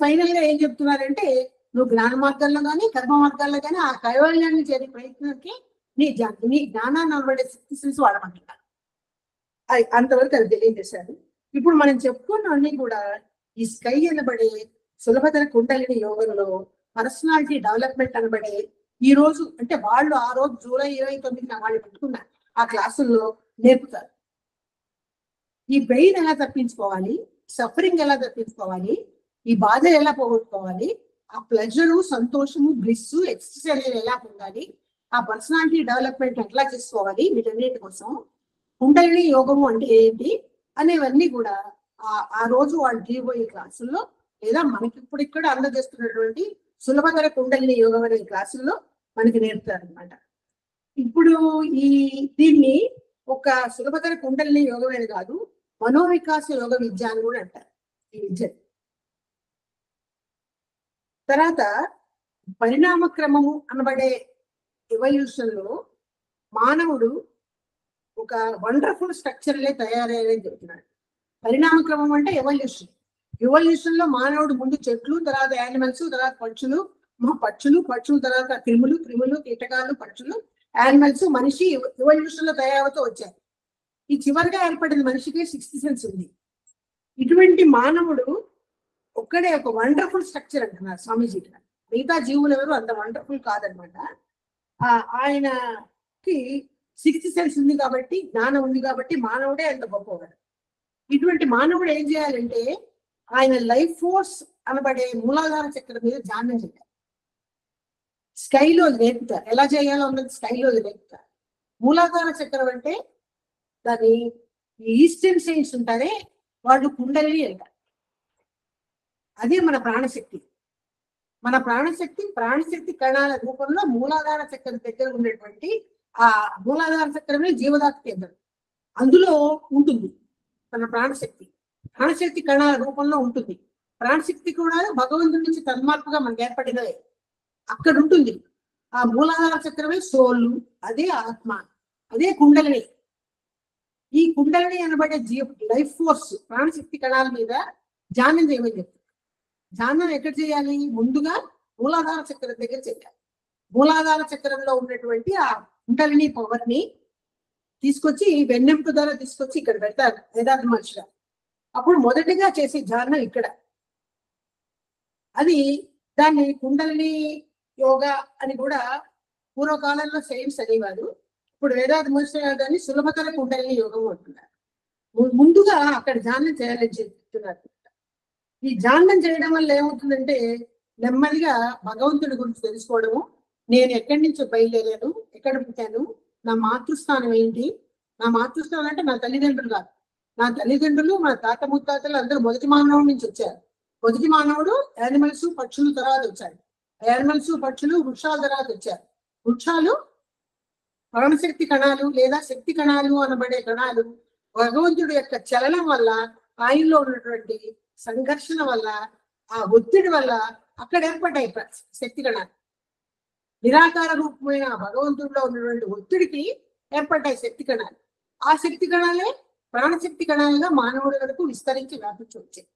Final గా ఏం చెప్తున్నారంటే నువ్వు జ్ఞాన మార్గాల్లో కానీ కర్మ మార్గాల్లో కానీ ఆ కైవల్యాన్ని చేరే ప్రయత్నానికి నీ జ్ఞానాన్ని అనబడే శక్తి వాడమంటున్నారు. అది అంతవరకు అది తెలియజేశారు. ఇప్పుడు మనం చెప్పుకున్నవన్నీ కూడా ఈ స్కై అనబడే సులభతర కుండలిని యోగంలో పర్సనాలిటీ డెవలప్మెంట్ అనబడే ఈ రోజు అంటే వాళ్ళు ఆ రోజు జూలై 29న వాళ్ళు పెట్టుకున్నారు ఆ క్లాసుల్లో నేర్పుతారు. ఈ పెయిన్ ఎలా తప్పించుకోవాలి, సఫరింగ్ ఎలా తప్పించుకోవాలి, ఈ బాధ ఎలా పోగొట్టుకోవాలి, ఆ ప్లెజరు, సంతోషము, బ్లిస్, ఎక్స్టెన్స్ ఎలా పొందాలి, ఆ పర్సనాలిటీ డెవలప్మెంట్ ఎట్లా చేసుకోవాలి, వీటన్నిటి కోసం కుండలిని యోగము అంటే ఏంటి అనేవన్నీ కూడా ఆ రోజు వాళ్ళు చేయబోయే క్లాసుల్లో లేదా మనకి ఇప్పుడు ఇక్కడ అందజేస్తున్నటువంటి సులభతర కుండలిని యోగం అనే క్లాసుల్లో మనకి నేర్పుతారు అనమాట. ఇప్పుడు దీన్ని ఒక సులభతర కుండలిని యోగమే కాదు, మనోవికాస యోగ విద్య అని కూడా అంటారు ఈ విద్య. తర్వాత పరిణామ క్రమము అనబడే ఎవల్యూషన్ లో మానవుడు ఒక వండర్ఫుల్ స్ట్రక్చర్లే తయారయ్యారని చెప్తున్నాడు. పరిణామ క్రమం అంటే ఎవల్యూషన్. ఎవల్యూషన్ లో మానవుడు ముందు చెట్లు, తర్వాత యానిమల్స్, తర్వాత పక్షులు తర్వాత క్రిములు, కీటకాలు, పక్షులు, యానిమల్స్, మనిషి ఎవల్యూషన్ లో తయారవుతూ వచ్చారు. ఈ చివరిగా ఏర్పడిన మనిషికి 6th సెన్స్ ఉంది. ఇటువంటి మానవుడు ఒక్కడే ఒక వండర్ఫుల్ స్ట్రక్చర్ అంటున్నారు స్వామీజీ. మిగతా జీవులు ఎవరు అంత వండర్ఫుల్ కాదనమాట. ఆయనకి 6th సెన్స్ ఉంది కాబట్టి, జ్ఞానం ఉంది కాబట్టి మానవుడే అంత గొప్పవాడు. ఇటువంటి మానవుడు ఏం చేయాలంటే ఆయన లైఫ్ ఫోర్స్ అనబడే మూలాధార చక్రం మీద ధ్యానం చేయాలి. స్కైలో నేర్పుతారు ఎలా చేయాలో అన్నది స్కైలో నేర్పుతారు. మూలాధార చక్రం అంటే దాని ఈస్టర్న్ సైన్స్ ఉంటారే వాళ్ళు కుండలిని అంటారు. అదే మన ప్రాణశక్తి. మన ప్రాణశక్తి కణాల రూపంలో మూలాధార చక్రం దగ్గర ఉన్నటువంటి ఆ మూలాధార చక్రమే జీవదాత కేంద్రం. అందులో ఉంటుంది మన ప్రాణశక్తి కణాల రూపంలో ఉంటుంది. ప్రాణశక్తి కూడా భగవంతుడి నుంచి తన్మార్పుగా మనకు ఏర్పడినదే. అక్కడ ఉంటుంది ఆ మూలాధార చక్రమే సోలు, అదే ఆత్మ, అదే కుండలిని. ఈ కుండలిని అనబడే లైఫ్ ఫోర్స్ ప్రాణశక్తి కణాల మీద ధ్యానం చేయమని చెప్తారు. ధ్యానం ఎక్కడ చేయాలి? ముందుగా మూలాధార చక్రం దగ్గర చేయాలి. మూలాధార చక్రంలో ఉన్నటువంటి ఆ కుండలిని పవర్ ని తీసుకొచ్చి వెన్నెంపు ద్వారా తీసుకొచ్చి ఇక్కడ పెడతారు వేదాంత మహర్షి. అప్పుడు మొదటిగా చేసే ధ్యానం ఇక్కడ. అది దాన్ని కుండలిని యోగా అని కూడా పూర్వకాలంలో సైన్స్ అనేవారు. ఇప్పుడు వేదాంత మహర్షి దాన్ని సులభతర కుండలిని యోగం అంటున్నారు. ముందుగా అక్కడ ధ్యానం చేయాలని చెప్తున్నారు. ఈ ధ్యానం చేయడం వల్ల ఏమవుతుందంటే నెమ్మదిగా భగవంతుడి గురించి తెలుసుకోవడము, నేను ఎక్కడి నుంచో బయలుదేరాను, ఎక్కడ పుట్టాను, నా మాతృస్థానం ఏంటి. నా మాతృస్థానం అంటే నా తల్లిదండ్రులు కాదు, నా తల్లిదండ్రులు మన తాత ముత్తాతలు అందరూ మొదటి మానవుడి నుంచి వచ్చారు. మొదటి మానవుడు యానిమల్స్, పక్షులు తర్వాత వచ్చాడు. యానిమల్స్, పక్షులు, వృక్షాల తర్వాత వచ్చారు. వృక్షాలు ప్రాణశక్తి కణాలు లేదా శక్తి కణాలు అనబడే కణాలు భగవంతుడి యొక్క చలనం వల్ల, ఆయనలో ఉన్నటువంటి సంఘర్షణ వల్ల, ఆ ఒత్తిడి వల్ల అక్కడ ఏర్పడ్డాయి శక్తి కణాలు. నిరాకార రూపమైన భగవంతుడిలో ఉన్నటువంటి ఒత్తిడికి ఏర్పడ్డాయి శక్తి కణాలు. ఆ శక్తి కణాలే ప్రాణశక్తి కణాలుగా మానవుడి వరకు విస్తరించి వ్యాపించి వచ్చాయి.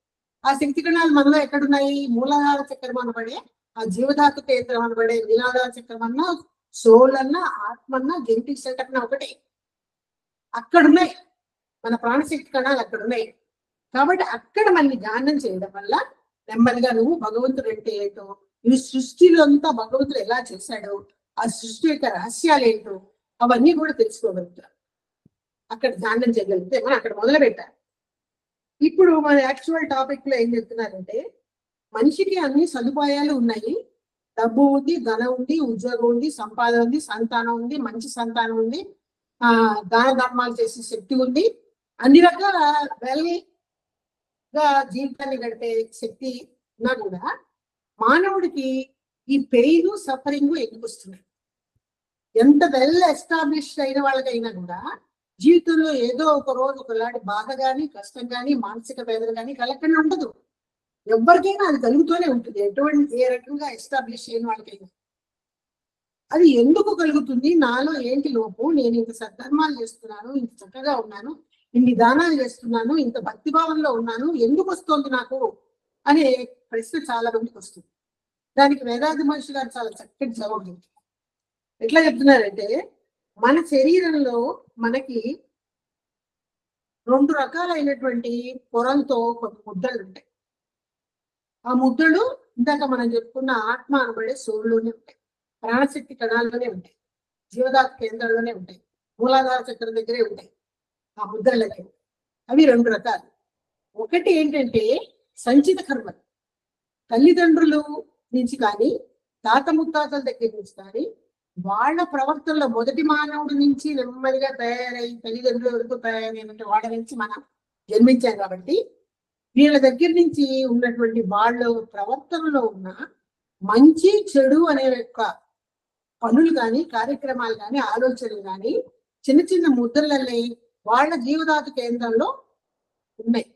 ఆ శక్తి కణాలు మనలో ఎక్కడున్నాయి? మూలాధార చక్రం అనబడే ఆ జీవధాతు కేంద్రం అనబడే మూలాధార చక్రం అన్నా, సోల్ అన్నా, ఆత్మ అన్నా, జెనెటిక్ సెంటర్ అన్నా ఒకటే. అక్కడున్నాయి మన ప్రాణశక్తి కణాలు, అక్కడున్నాయి. కాబట్టి అక్కడ మనల్ని ధ్యానం చేయడం వల్ల నెమ్మదిగా నువ్వు భగవంతుడు అంటే ఏంటో, ఈ సృష్టిలో అంతా భగవంతుడు ఎలా చేశాడో, ఆ సృష్టి యొక్క రహస్యాలు ఏంటో అవన్నీ కూడా తెలుసుకోగలుగుతారు. అక్కడ ధ్యానం చేయగలిగితే మనం అక్కడ మొదలు పెట్టాలి. ఇప్పుడు మన యాక్చువల్ టాపిక్ లో ఏం చెప్తున్నారంటే మనిషికి అన్ని సదుపాయాలు ఉన్నాయి. డబ్బు ఉంది, ధనం ఉంది, ఉద్యోగం ఉంది, సంపాదన ఉంది, సంతానం ఉంది, మంచి సంతానం ఉంది, దాన ధర్మాలు చేసే శక్తి ఉంది, అన్ని రకాల గా జీవితాన్ని గడిపే శక్తి ఉన్నా కూడా మానవుడికి ఈ పెయిన్, సఫరింగ్ ఎందుకు వస్తున్నాయి? ఎంత వెల్ ఎస్టాబ్లిష్డ్ అయిన వాళ్ళకైనా కూడా జీవితంలో ఏదో ఒక రోజు ఒకలాంటి బాధ కానీ, కష్టం కానీ, మానసిక వేదన కానీ కలగకుండా ఉండదు. ఎవరికైనా అది కలుగుతూనే ఉంటుంది, ఏ రకంగా ఎస్టాబ్లిష్ అయిన వాళ్ళకైనా. అది ఎందుకు కలుగుతుంది? నాలో ఏంటి లోపు? నేను ఇంత సద్ధర్మాలు చేస్తున్నాను, ఇంత చక్కగా ఉన్నాను, ఇన్ని దానాలు చేస్తున్నాను, ఇంత భక్తిభావంలో ఉన్నాను, ఎందుకు వస్తుంది నాకు అనే ప్రశ్న చాలా మందికి వస్తుంది. దానికి వేదాంత మహర్షి గారు చాలా చక్కటి జవాబు చెప్తున్నారు. ఎట్లా చెప్తున్నారంటే, మన శరీరంలో మనకి 2 రకాలైనటువంటి పొరంతో కొన్ని ముద్దలు ఉంటాయి. ఆ ముద్దలు ఇందాక మనం చెప్పుకున్న ఆత్మ అనబడే సోలులోనే ఉంటాయి, ప్రాణశక్తి కణాల్లోనే ఉంటాయి, జీవదాత కేంద్రాల్లోనే ఉంటాయి, మూలాధార చక్రం దగ్గరే ఉంటాయి ఆ ముద్రలకి. అవి 2 రకాలు. ఒకటి ఏంటంటే సంచిత కర్మలు, తల్లిదండ్రులు నుంచి కానీ తాత ముత్తాతల దగ్గర నుంచి కానీ వాళ్ళ ప్రవర్తనలో మొదటి మానవుడి నుంచి నెమ్మదిగా తయారై తల్లిదండ్రుల వరకు తయారైనటువంటి వాళ్ళ నుంచి మనం జన్మించాం కాబట్టి వీళ్ళ దగ్గర నుంచి ఉన్నటువంటి వాళ్ళ ప్రవర్తనలో ఉన్న మంచి చెడు అనే యొక్క పనులు కానీ కార్యక్రమాలు కానీ ఆలోచనలు కానీ చిన్న చిన్న ముద్రలనే వాళ్ళ జీవదాత కేంద్రంలో ఉన్నాయి.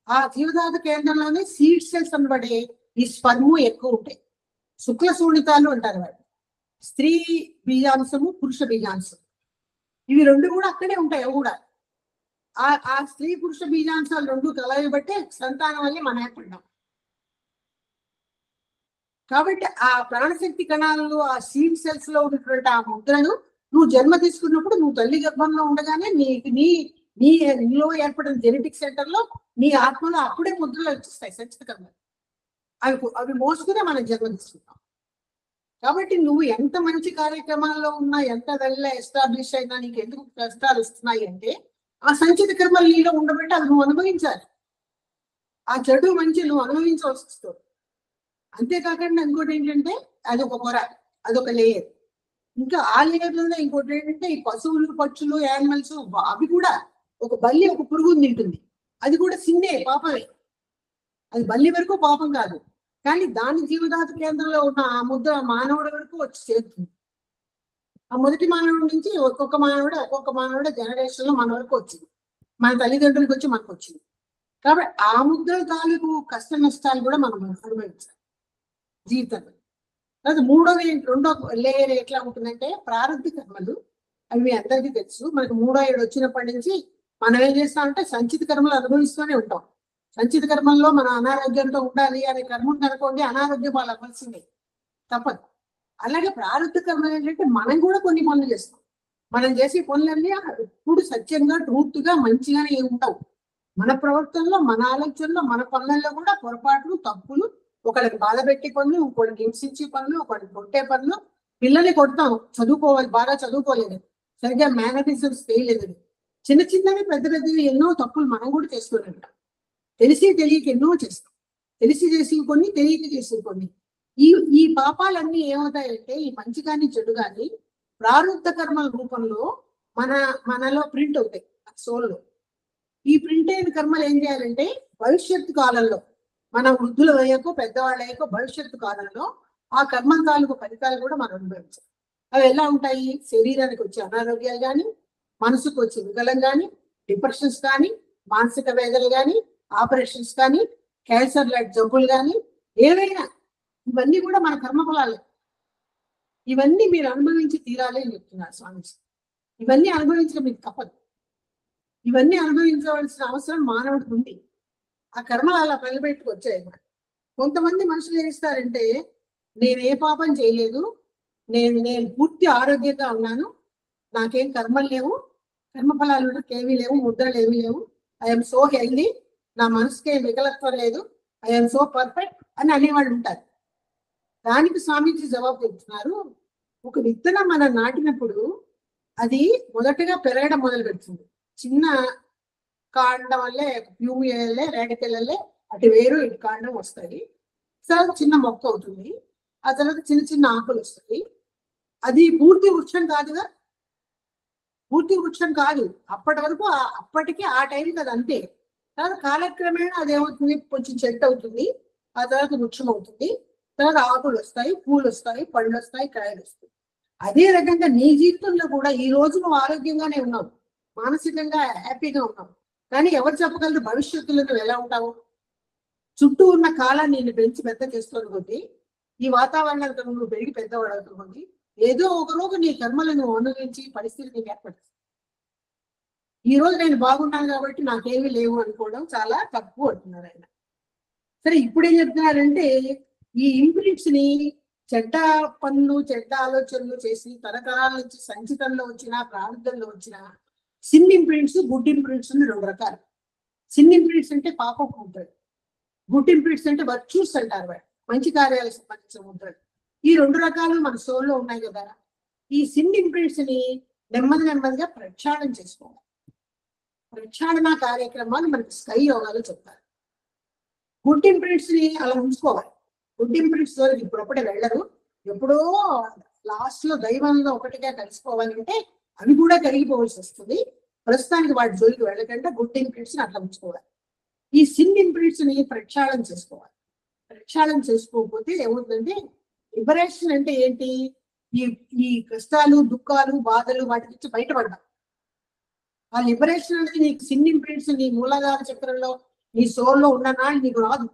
ఆ జీవదాత కేంద్రంలోనే సీడ్ సెల్స్ అనబడే ఈ స్పర్ము ఎక్కువ ఉంటాయి. శుక్ల శూణితాలు అంటారు వాడు. స్త్రీ బీజాంశము, పురుష బీజాంశం, ఇవి 2 కూడా అక్కడే ఉంటాయి. అవి కూడా ఆ స్త్రీ పురుష బీజాంశాలు 2 కలయబట్టే సంతానం వల్లే మనం ఏర్పడ్డాం. కాబట్టి ఆ ప్రాణశక్తి కణాలలో ఆ సీడ్ సెల్స్ లో ఉన్నటువంటి ఆ ముద్రను నువ్వు జన్మ తీసుకున్నప్పుడు నువ్వు తల్లి గర్భంలో ఉండగానే నీలో ఏర్పడిన జెనెటిక్ సెంటర్ లో నీ ఆత్మలో అప్పుడే ముద్రలు వచ్చేస్తాయి సంచిత కర్మలు. అవి మోసుకునే మనం జన్మ తీసుకుంటాం. కాబట్టి నువ్వు ఎంత మంచి కార్యక్రమాల్లో ఉన్నా, ఎంత వెల్ ఎస్టాబ్లిష్ అయినా నీకు ఎందుకు కష్టాలు వస్తున్నాయి అంటే ఆ సంచిత కర్మలు నీలో ఉండబట్టి అది నువ్వు అనుభవించాలి. ఆ చెడు మంచి నువ్వు అనుభవించవలసి వస్తుంది. అంతేకాకుండా ఇంకోటి ఏంటంటే అదొక పొర, అదొక లేయర్. ఇంకా ఆ లేయర్లోనే ఇంకోటి ఏంటంటే ఈ పశువులు, పక్షులు, యానిమల్స్ అవి కూడా ఒక బల్లి ఒక పురుగుని తింటుంది. అది కూడా సిన్నే, పాపమే. అది బల్లి వరకు పాపం కాదు, కానీ దాని జీవదాత కేంద్రంలో ఉన్న ఆ ముద్ర మానవుడి వరకు వచ్చి చేరుతుంది. ఆ మొదటి మానవుడి నుంచి ఒక్కొక్క మానవుడు జనరేషన్ లో మన వరకు వచ్చింది, మన తల్లిదండ్రులకు వచ్చి మనకు వచ్చింది. కాబట్టి ఆ ముద్ర తాలూకు కష్ట నష్టాలు కూడా మనం అనుభవించాలి జీవితంలో. తర్వాత రెండో లేయర్ ఎట్లా ఉంటుందంటే ప్రారంభ కర్మలు. అవి మీ అందరికీ తెలుసు. మనకు 3వ ఏడు వచ్చినప్పటి నుంచి మనం ఏం చేస్తామంటే సంచిత కర్మలు అనుభవిస్తూనే ఉంటాం. సంచిత కర్మల్లో మనం అనారోగ్యంతో ఉండాలి అనే కర్మ ఉందనుకోండి, అనారోగ్యం వాళ్ళు అవ్వాల్సిందే, తప్పదు. అలాగే ప్రారంభ కర్మలు ఏంటంటే మనం కూడా కొన్ని పనులు చేస్తాం. మనం చేసే పనులన్నీ ఎప్పుడు సత్యంగా, ట్రూత్ గా, మంచిగానే ఉంటావు. మన ప్రవర్తనలో, మన ఆలోచనలో, మన పనులలో కూడా పొరపాట్లు, తప్పులు, ఒకళ్ళకి బాధ పెట్టే పనులు, ఇంకోళ్ళకి హింసించే పనులు, ఒకళ్ళకి కొట్టే పనులు. పిల్లల్ని కొడతాం, చదువుకోవాలి, బాగా చదువుకోలేదు, సరిగ్గా మేనరిజమ్స్ చేయలేదు, చిన్న చిన్నవి పెద్ద పెద్దవి ఎన్నో తప్పులు మనం కూడా చేస్తూనే ఉంటాం. తెలిసి తెలియక ఎన్నో చేస్తాం. తెలిసి చేసి కొన్ని, తెలియక చేసి కొన్ని. ఈ పాపాలన్నీ ఏమవుతాయంటే ఈ మంచి కానీ చెడు కానీ ప్రారంభ కర్మల రూపంలో మనలో ప్రింట్ అవుతాయి సోల్లో. ఈ ప్రింట్ అయిన కర్మలు ఏం చేయాలంటే భవిష్యత్తు కాలంలో మన వృద్ధులు అయ్యాకో, పెద్దవాళ్ళు అయ్యాకో భవిష్యత్తు కాలంలో ఆ కర్మ తాలూకు ఫలితాలు కూడా మనం అనుభవించాలి. అవి ఎలా ఉంటాయి? శరీరానికి వచ్చే అనారోగ్యాలు కానీ, మనసుకు వచ్చే వికలం కానీ, డిప్రెషన్స్ కానీ, మానసిక వేదనలు కానీ, ఆపరేషన్స్ కానీ, క్యాన్సర్ లాంటి జబ్బులు కానీ, ఏవైనా ఇవన్నీ కూడా మన కర్మఫలాలే. ఇవన్నీ మీరు అనుభవించి తీరాలి అని చెప్తున్నారు స్వామీజీ. ఇవన్నీ అనుభవించడం మీకు తప్పదు. ఇవన్నీ అనుభవించవలసిన అవసరం మానవుడికి ఉంది. ఆ కర్మలు అలా పనిపెట్టుకు వచ్చాయి. కొంతమంది మనుషులు ఏం ఇస్తారంటే, నేను ఏ పాపం చేయలేదు, నేను పూర్తి ఆరోగ్యంగా ఉన్నాను, నాకేం కర్మలు లేవు, కర్మఫలాలు ఏమీ లేవు, ముద్రలు ఏమీ లేవు, ఐఎమ్ సో హెల్దీ, నా మనసుకే వికలత్వం లేదు, ఐఎమ్ సో పర్ఫెక్ట్ అని అనేవాళ్ళు ఉంటారు. దానికి స్వామీజీ జవాబు చెప్తున్నారు, ఒక విత్తనం మనం నాటినప్పుడు అది మొదటగా పెరగడం మొదలు పెడుతుంది. చిన్న కాండం వల్లే, భూమి వల్లే, రేడకెళ్ళలే అటు వేరు ఇటు కాండం వస్తాయి. తర్వాత చిన్న మొక్క అవుతుంది. ఆ తర్వాత చిన్న చిన్న ఆకులు వస్తాయి. అది పూర్తి వృక్షం కాదుగా, పూర్తి వృక్షం కాదు. అప్పటి వరకు అప్పటికి ఆ టైంకి అది అంతే. తర్వాత కాలక్రమేణా అదేమవుతుంది, కొంచెం చెట్టు అవుతుంది, ఆ తర్వాత వృక్షం అవుతుంది, తర్వాత ఆకులు వస్తాయి, పూలు వస్తాయి, పళ్ళు వస్తాయి, కాయలు వస్తాయి. అదే రకంగా నీ జీవితంలో కూడా ఈ రోజు నువ్వు ఆరోగ్యంగానే ఉన్నావు, మానసికంగా హ్యాపీగా ఉన్నావు, కానీ ఎవరు చెప్పగలరు భవిష్యత్తులో నువ్వు ఎలా ఉంటావు? చుట్టూ ఉన్న కాలాన్ని నేను పెంచి పెద్ద చేస్తున్న కొద్దీ, ఈ వాతావరణానికి నువ్వు పెరిగి పెద్దవాడు అవుతుంది, ఏదో ఒక రోజు నీ కర్మలను అనుభవించి పరిస్థితి నీకు ఏర్పడుతుంది. ఈ రోజు నేను బాగున్నాను కాబట్టి నాకేమీ లేవు అనుకోవడం చాలా తప్పు అంటున్నారు ఆయన. సరే ఇప్పుడు ఏం చెప్తున్నారంటే ఈ ఇంప్రింట్స్ ని చెడ్డ పనులు చెడ్డ ఆలోచనలు చేసి తరతరాల నుంచి సంచితంలో వచ్చిన ప్రారంభంలో వచ్చిన సిన్ ఇంప్రింట్స్ గుడ్ ఇంప్రింట్స్ అని 2 రకాలు. సిన్ ఇంప్రింట్స్ అంటే పాపం ముద్రలు, గుడ్ ఇంప్రింట్స్ అంటే వర్చ్యూస్ అంటారు, మంచి కార్యాలకు సంబంధించిన ముద్రలు. ఈ 2 రకాలు మన సోల్లో ఉన్నాయి కదా. ఈ సిన్ ఇంప్రింట్స్ ని నెమ్మదిగా ప్రక్షాళన చేసుకోవాలి. ప్రక్షాళన కార్యక్రమాలు మనకి స్కై యోగాలు చెప్తారు. గుడ్ ఇంప్రింట్స్ ని అలా ఉంచుకోవాలి. గుడ్ ఇంప్రింట్స్ ద్వారా ఇప్పుడప్పుడే వెళ్ళరు, ఎప్పుడో లాస్ట్ లో దైవంలో ఒకటిగా కలిసిపోవాలంటే అవి కూడా కరిగిపోవాల్సి వస్తుంది. ప్రస్తుతానికి వాటి జోలికి వెళ్ళకంటే గుడ్ ఇంప్రింట్స్ ని అట్లా ఉంచుకోవాలి. ఈ సిన్ ఇంప్రింట్స్ ని ప్రక్షాళన చేసుకోవాలి. ప్రక్షాళన చేసుకోకపోతే ఏమవుతుందంటే లిబరేషన్ అంటే ఏంటి, ఈ ఈ కష్టాలు దుఃఖాలు బాధలు వాటి నుంచి బయటపడ్డాం. ఆ లిబరేషన్ అనేది నీకు సిన్ ఇంప్రింట్స్ నీ మూలాధార చక్రంలో నీ సోల్లో ఉన్ననా నీకు రాదు.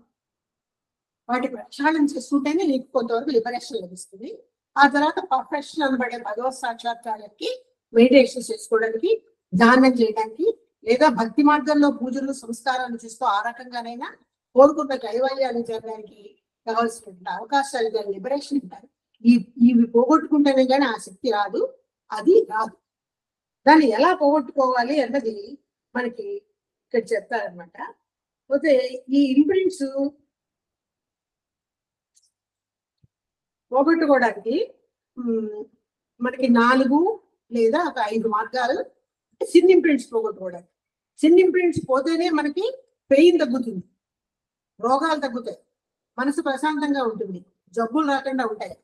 వాటి ప్రక్షాళన చేసుకుంటేనే నీకు కొంతవరకు లిబరేషన్ లభిస్తుంది. ఆ తర్వాత పర్ఫెక్షన్ అనబడే భగవత్ సాక్షాత్కారానికి మెడిటేషన్ చేసుకోవడానికి, ధ్యానం చేయడానికి, లేదా భక్తి మార్గంలో పూజలు సంస్కారాలు చేస్తూ ఆ రకంగానైనా కోరుకున్న కైవల్యాలు చేయడానికి కావాల్సిన అవకాశాలు కానీ లిబరేషన్ ఉంటారు. ఇవి పోగొట్టుకుంటేనే కానీ ఆ శక్తి రాదు, అది రాదు. దాన్ని ఎలా పోగొట్టుకోవాలి అన్నది మనకి ఇక్కడ చెప్తారనమాట. పోతే ఈ ఇంప్రింట్స్ పోగొట్టుకోవడానికి మనకి 4 లేదా ఒక 5 మార్గాలు. సిన్ ఇంప్రింట్స్ పోగొట్టుకోవడానికి, సిన్ ఇంప్రింట్స్ పోతేనే మనకి పెయిన్ తగ్గుతుంది, రోగాలు తగ్గుతాయి, మనసు ప్రశాంతంగా ఉంటుంది, జబ్బులు రాకుండా ఉంటాయి.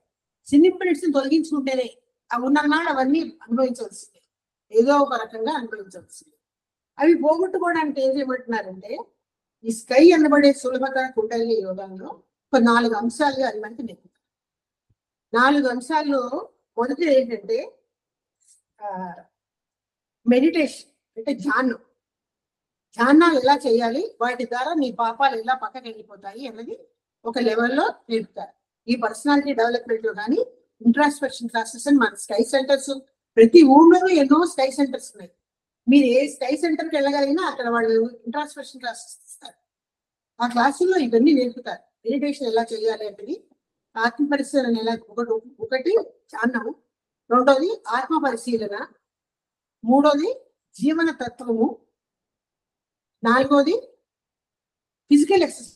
సిన్ ఇంప్రింట్స్ ని తొలగించుకుంటేనే అవి ఉన్ననాడు అవన్నీ అనుభవించవలసిందే, ఏదో ఒక రకంగా అనుభవించవలసిందే. అవి పోగొట్టుకోవడానికి ఏం చేయమంటున్నారంటే ఈ స్కై అనబడే సులభత కుండలిని యోగంలో ఒక 4 అంశాలుగా అది మనకి నేర్పుతారు. 4 అంశాల్లో మొదటి ఏంటంటే మెడిటేషన్ అంటే ధ్యానం. ధ్యానాలు ఎలా చేయాలి, వాటి ద్వారా నీ పాపాలు ఎలా పక్కకి వెళ్ళిపోతాయి అన్నది ఒక లెవెల్లో నేర్పుతారు. ఈ పర్సనాలిటీ డెవలప్మెంట్ లో కానీ ఇంట్రాస్పెక్షన్ క్లాసెస్ అని మన స్కై సెంటర్స్, ప్రతి ఊళ్ళోనూ ఎన్నో స్కై సెంటర్స్ ఉన్నాయి. మీరు ఏ స్కై సెంటర్కి వెళ్ళగలిగినా అక్కడ వాళ్ళు ఇంట్రాస్పెక్షన్ క్లాసెస్ ఇస్తారు. ఆ క్లాసుల్లో ఇవన్నీ నేర్పుతారు. మెడిటేషన్ ఎలా చేయాలి అనేది, ఆత్మ పరిశీలన ఎలా, ఒకటి ధ్యానము, రెండోది ఆత్మ పరిశీలన, మూడోది జీవన తత్వము, నాలుగోది ఫిజికల్ ఎక్సర్సైజ్.